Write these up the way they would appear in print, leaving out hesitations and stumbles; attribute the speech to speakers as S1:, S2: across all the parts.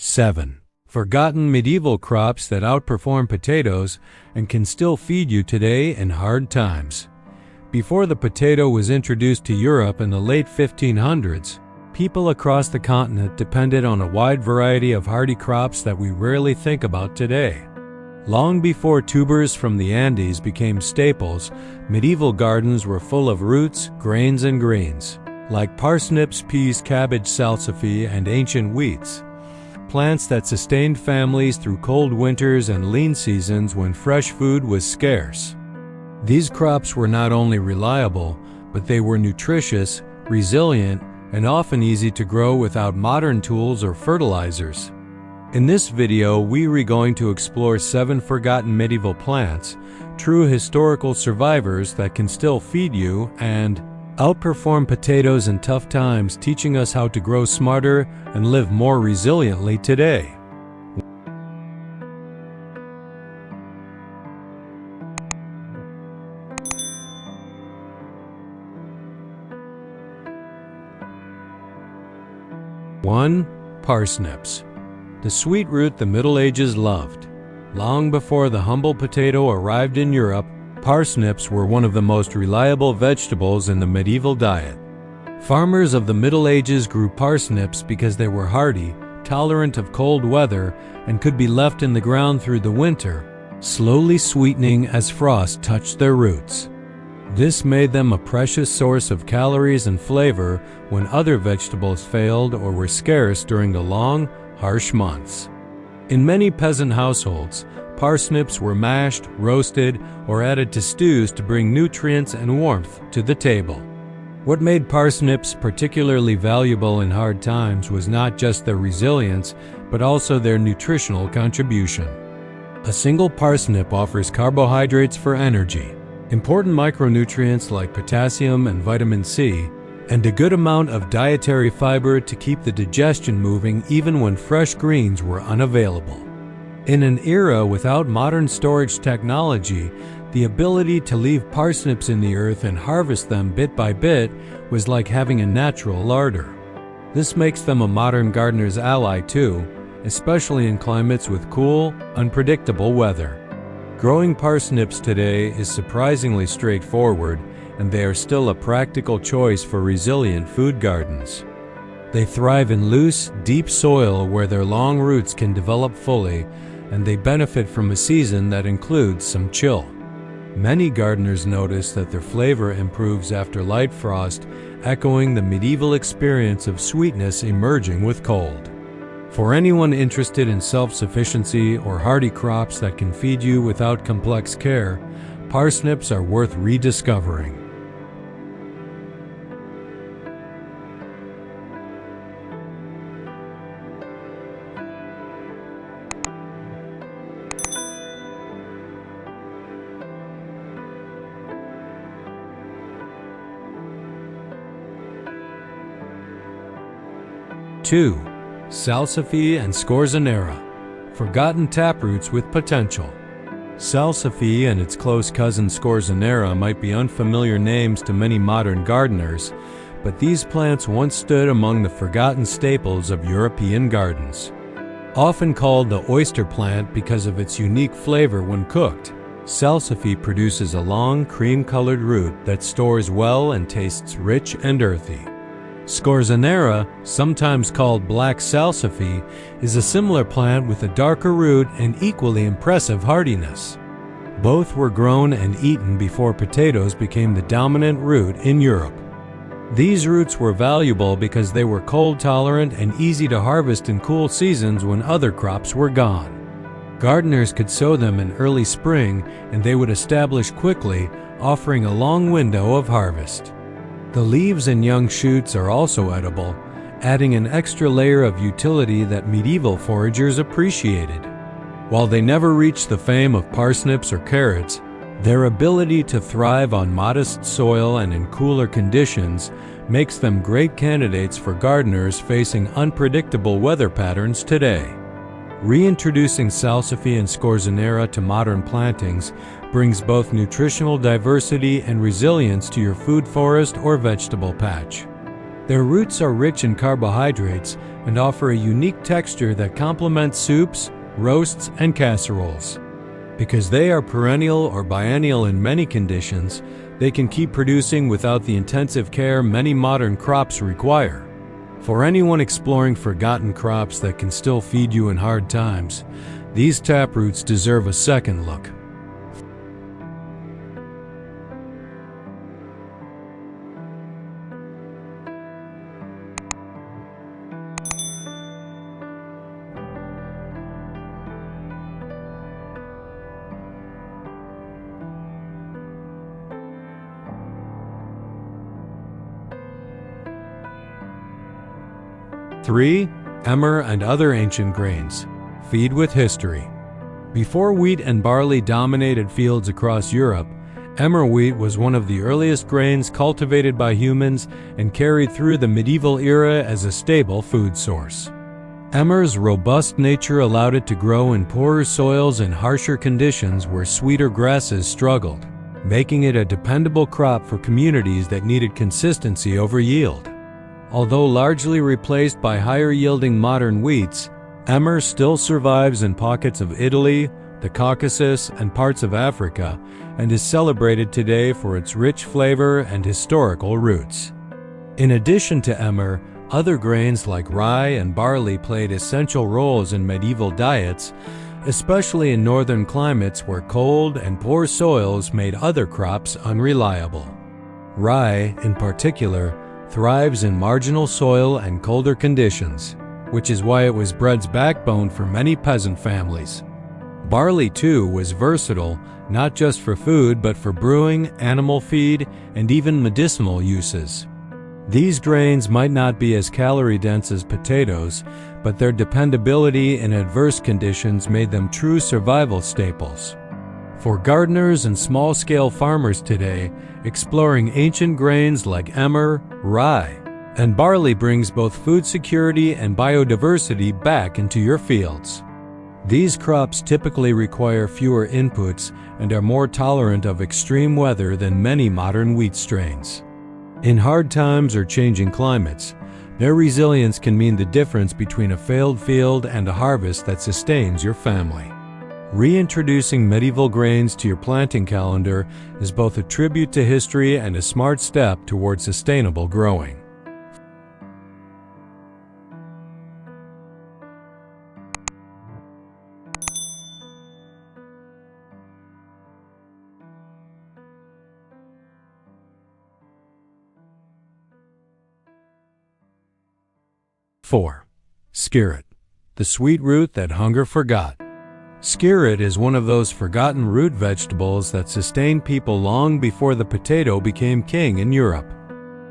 S1: 7. Forgotten medieval crops that outperform potatoes and can still feed you today in hard times. Before the potato was introduced to Europe in the late 1500s, people across the continent depended on a wide variety of hardy crops that we rarely think about today. Long before tubers from the Andes became staples, medieval gardens were full of roots, grains, and greens, like parsnips, peas, cabbage, salsify, and ancient wheats. Plants that sustained families through cold winters and lean seasons when fresh food was scarce. These crops were not only reliable, but they were nutritious, resilient, and often easy to grow without modern tools or fertilizers. In this video, we are going to explore 7 forgotten medieval plants, true historical survivors that can still feed you and outperform potatoes in tough times, teaching us how to grow smarter and live more resiliently today. One, parsnips. The sweet root the Middle Ages loved. Long before the humble potato arrived in Europe, parsnips were one of the most reliable vegetables in the medieval diet. Farmers of the Middle Ages grew parsnips because they were hardy, tolerant of cold weather, and could be left in the ground through the winter, slowly sweetening as frost touched their roots. This made them a precious source of calories and flavor when other vegetables failed or were scarce during the long, harsh months. In many peasant households, parsnips were mashed, roasted, or added to stews to bring nutrients and warmth to the table. What made parsnips particularly valuable in hard times was not just their resilience, but also their nutritional contribution. A single parsnip offers carbohydrates for energy, important micronutrients like potassium and vitamin C, and a good amount of dietary fiber to keep the digestion moving even when fresh greens were unavailable. In an era without modern storage technology, the ability to leave parsnips in the earth and harvest them bit by bit was like having a natural larder. This makes them a modern gardener's ally too, especially in climates with cool, unpredictable weather. Growing parsnips today is surprisingly straightforward, and they are still a practical choice for resilient food gardens. They thrive in loose, deep soil where their long roots can develop fully, and they benefit from a season that includes some chill. Many gardeners notice that their flavor improves after light frost, echoing the medieval experience of sweetness emerging with cold. For anyone interested in self-sufficiency or hardy crops that can feed you without complex care, parsnips are worth rediscovering. Two, salsify and scorzonera, forgotten taproots with potential. Salsify and its close cousin scorzonera might be unfamiliar names to many modern gardeners, but these plants once stood among the forgotten staples of European gardens. Often called the oyster plant because of its unique flavor when cooked, salsify produces a long, cream-colored root that stores well and tastes rich and earthy. Scorzonera, sometimes called black salsify, is a similar plant with a darker root and equally impressive hardiness. Both were grown and eaten before potatoes became the dominant root in Europe. These roots were valuable because they were cold-tolerant and easy to harvest in cool seasons when other crops were gone. Gardeners could sow them in early spring, and they would establish quickly, offering a long window of harvest. The leaves and young shoots are also edible, adding an extra layer of utility that medieval foragers appreciated. While they never reached the fame of parsnips or carrots, their ability to thrive on modest soil and in cooler conditions makes them great candidates for gardeners facing unpredictable weather patterns today. Reintroducing salsify and scorzonera to modern plantings brings both nutritional diversity and resilience to your food forest or vegetable patch. Their roots are rich in carbohydrates and offer a unique texture that complements soups, roasts, and casseroles. Because they are perennial or biennial in many conditions, they can keep producing without the intensive care many modern crops require. For anyone exploring forgotten crops that can still feed you in hard times, these taproots deserve a second look. Three, emmer and other ancient grains. Feed with history. Before wheat and barley dominated fields across Europe, emmer wheat was one of the earliest grains cultivated by humans and carried through the medieval era as a stable food source. Emmer's robust nature allowed it to grow in poorer soils and harsher conditions where sweeter grasses struggled, making it a dependable crop for communities that needed consistency over yield. Although largely replaced by higher-yielding modern wheats, emmer still survives in pockets of Italy, the Caucasus, and parts of Africa, and is celebrated today for its rich flavor and historical roots. In addition to emmer, other grains like rye and barley played essential roles in medieval diets, especially in northern climates where cold and poor soils made other crops unreliable. Rye, in particular, thrives in marginal soil and colder conditions, which is why it was bread's backbone for many peasant families. Barley, too, was versatile, not just for food but for brewing, animal feed, and even medicinal uses. These grains might not be as calorie-dense as potatoes, but their dependability in adverse conditions made them true survival staples. For gardeners and small-scale farmers today, exploring ancient grains like emmer, rye, and barley brings both food security and biodiversity back into your fields. These crops typically require fewer inputs and are more tolerant of extreme weather than many modern wheat strains. In hard times or changing climates, their resilience can mean the difference between a failed field and a harvest that sustains your family. Reintroducing medieval grains to your planting calendar is both a tribute to history and a smart step toward sustainable growing. Four, skirret, the sweet root that hunger forgot. Skirret is one of those forgotten root vegetables that sustained people long before the potato became king in Europe.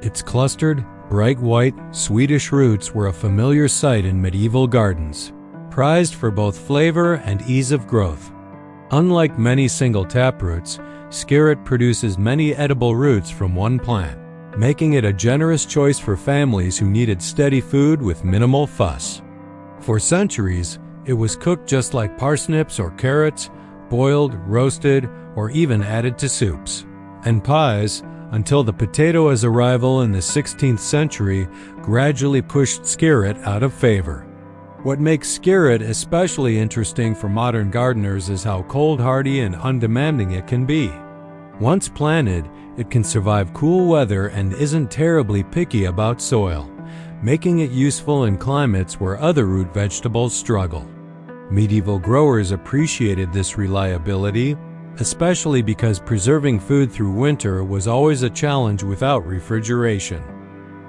S1: Its clustered, bright white, sweetish roots were a familiar sight in medieval gardens, prized for both flavor and ease of growth. Unlike many single taproots, skirret produces many edible roots from one plant, making it a generous choice for families who needed steady food with minimal fuss. For centuries, it was cooked just like parsnips or carrots, boiled, roasted, or even added to soups and pies, until the potato's arrival in the 16th century gradually pushed skirret out of favor. What makes skirret especially interesting for modern gardeners is how cold-hardy and undemanding it can be. Once planted, it can survive cool weather and isn't terribly picky about soil, making it useful in climates where other root vegetables struggle. Medieval growers appreciated this reliability, especially because preserving food through winter was always a challenge without refrigeration.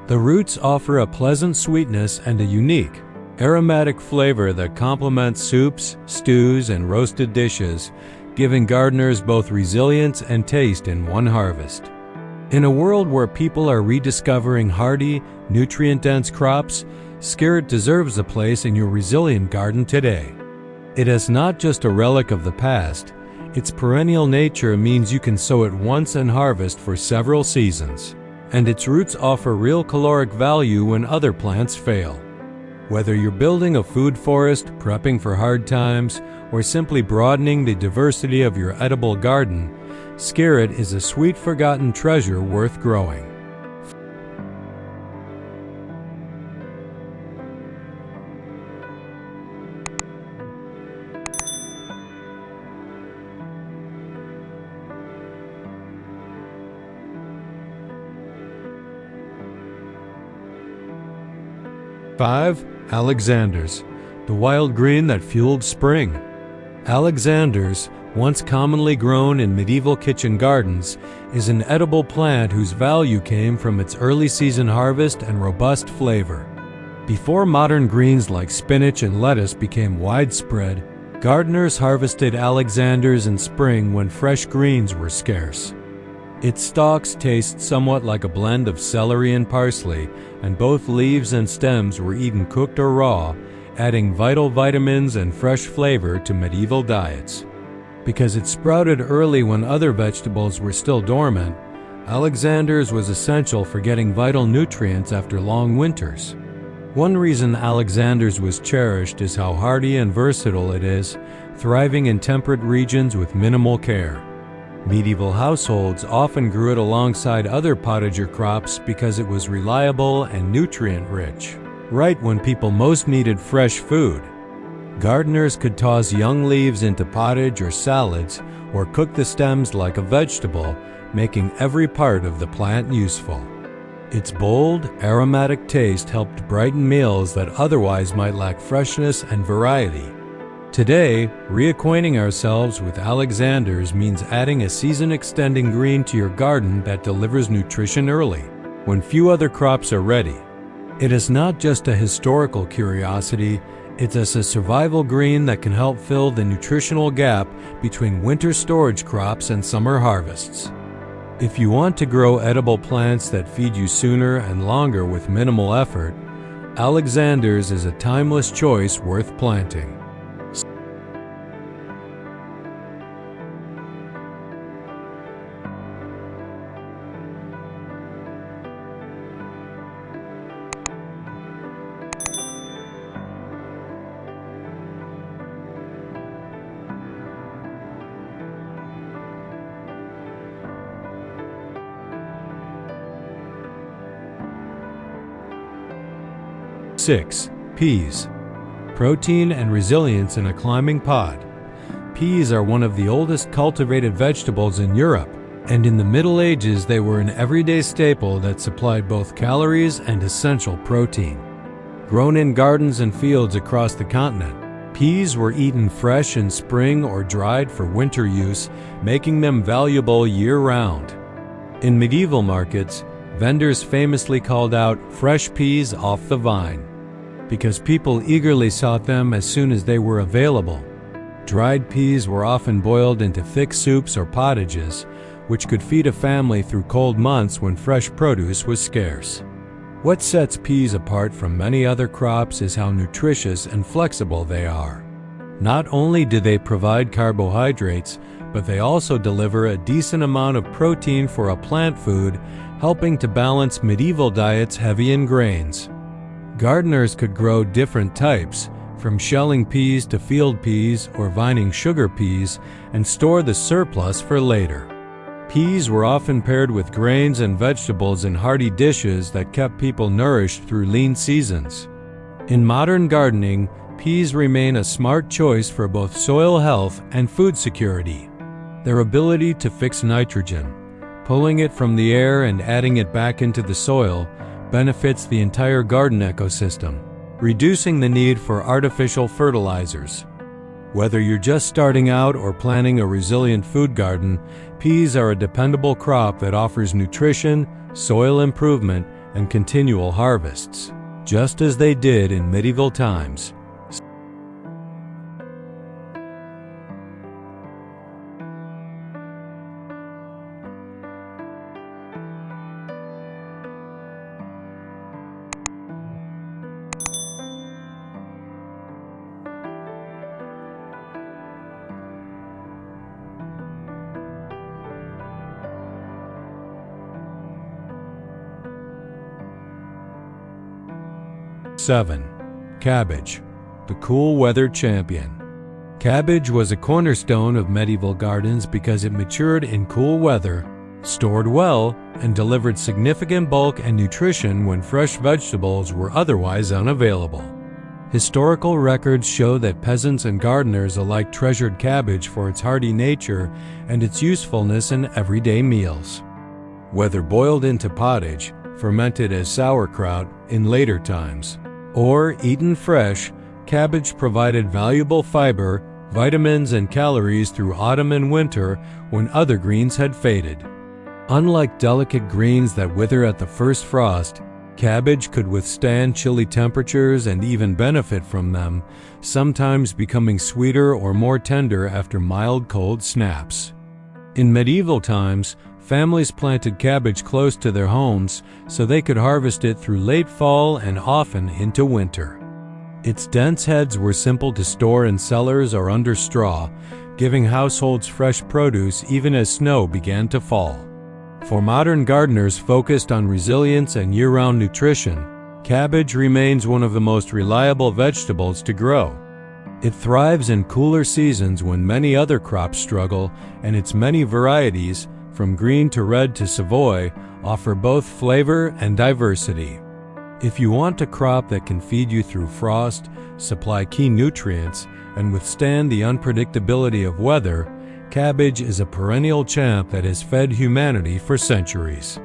S1: The roots offer a pleasant sweetness and a unique, aromatic flavor that complements soups, stews, and roasted dishes, giving gardeners both resilience and taste in one harvest. In a world where people are rediscovering hardy, nutrient-dense crops, skirret deserves a place in your resilient garden today. It is not just a relic of the past, its perennial nature means you can sow it once and harvest for several seasons, and its roots offer real caloric value when other plants fail. Whether you're building a food forest, prepping for hard times, or simply broadening the diversity of your edible garden, skirret is a sweet forgotten treasure worth growing. 5. Alexanders, the wild green that fueled spring. Alexanders, once commonly grown in medieval kitchen gardens, is an edible plant whose value came from its early season harvest and robust flavor. Before modern greens like spinach and lettuce became widespread, gardeners harvested Alexanders in spring when fresh greens were scarce. Its stalks taste somewhat like a blend of celery and parsley, and both leaves and stems were eaten cooked or raw, adding vital vitamins and fresh flavor to medieval diets. Because it sprouted early when other vegetables were still dormant, Alexanders was essential for getting vital nutrients after long winters. One reason Alexanders was cherished is how hardy and versatile it is, thriving in temperate regions with minimal care. Medieval households often grew it alongside other potager crops because it was reliable and nutrient-rich, right when people most needed fresh food. Gardeners could toss young leaves into pottage or salads, or cook the stems like a vegetable, making every part of the plant useful. Its bold, aromatic taste helped brighten meals that otherwise might lack freshness and variety. Today, reacquainting ourselves with Alexanders means adding a season-extending green to your garden that delivers nutrition early, when few other crops are ready. It is not just a historical curiosity, it's a survival green that can help fill the nutritional gap between winter storage crops and summer harvests. If you want to grow edible plants that feed you sooner and longer with minimal effort, Alexanders is a timeless choice worth planting. Six. Peas. Protein and resilience in a climbing pod. Peas are one of the oldest cultivated vegetables in Europe, and in the Middle Ages they were an everyday staple that supplied both calories and essential protein. Grown in gardens and fields across the continent, peas were eaten fresh in spring or dried for winter use, making them valuable year-round. In medieval markets, vendors famously called out fresh peas off the vine, because people eagerly sought them as soon as they were available. Dried peas were often boiled into thick soups or pottages, which could feed a family through cold months when fresh produce was scarce. What sets peas apart from many other crops is how nutritious and flexible they are. Not only do they provide carbohydrates, but they also deliver a decent amount of protein for a plant food, helping to balance medieval diets heavy in grains. Gardeners could grow different types, from shelling peas to field peas or vining sugar peas, and store the surplus for later. Peas were often paired with grains and vegetables in hearty dishes that kept people nourished through lean seasons. In modern gardening, peas remain a smart choice for both soil health and food security. Their ability to fix nitrogen, pulling it from the air and adding it back into the soil, benefits the entire garden ecosystem, reducing the need for artificial fertilizers. Whether you're just starting out or planning a resilient food garden, peas are a dependable crop that offers nutrition, soil improvement, and continual harvests, just as they did in medieval times. Seven. Cabbage, the cool weather champion. Cabbage was a cornerstone of medieval gardens because it matured in cool weather, stored well, and delivered significant bulk and nutrition when fresh vegetables were otherwise unavailable. Historical records show that peasants and gardeners alike treasured cabbage for its hardy nature and its usefulness in everyday meals. Whether boiled into pottage, fermented as sauerkraut in later times, Or, eaten fresh, cabbage provided valuable fiber, vitamins, and calories through autumn and winter when other greens had faded. Unlike delicate greens that wither at the first frost, cabbage could withstand chilly temperatures and even benefit from them, sometimes becoming sweeter or more tender after mild cold snaps. In medieval times, families planted cabbage close to their homes so they could harvest it through late fall and often into winter. Its dense heads were simple to store in cellars or under straw, giving households fresh produce even as snow began to fall. For modern gardeners focused on resilience and year-round nutrition, cabbage remains one of the most reliable vegetables to grow. It thrives in cooler seasons when many other crops struggle, and its many varieties, from green to red to Savoy, offer both flavor and diversity. If you want a crop that can feed you through frost, supply key nutrients, and withstand the unpredictability of weather, cabbage is a perennial champ that has fed humanity for centuries.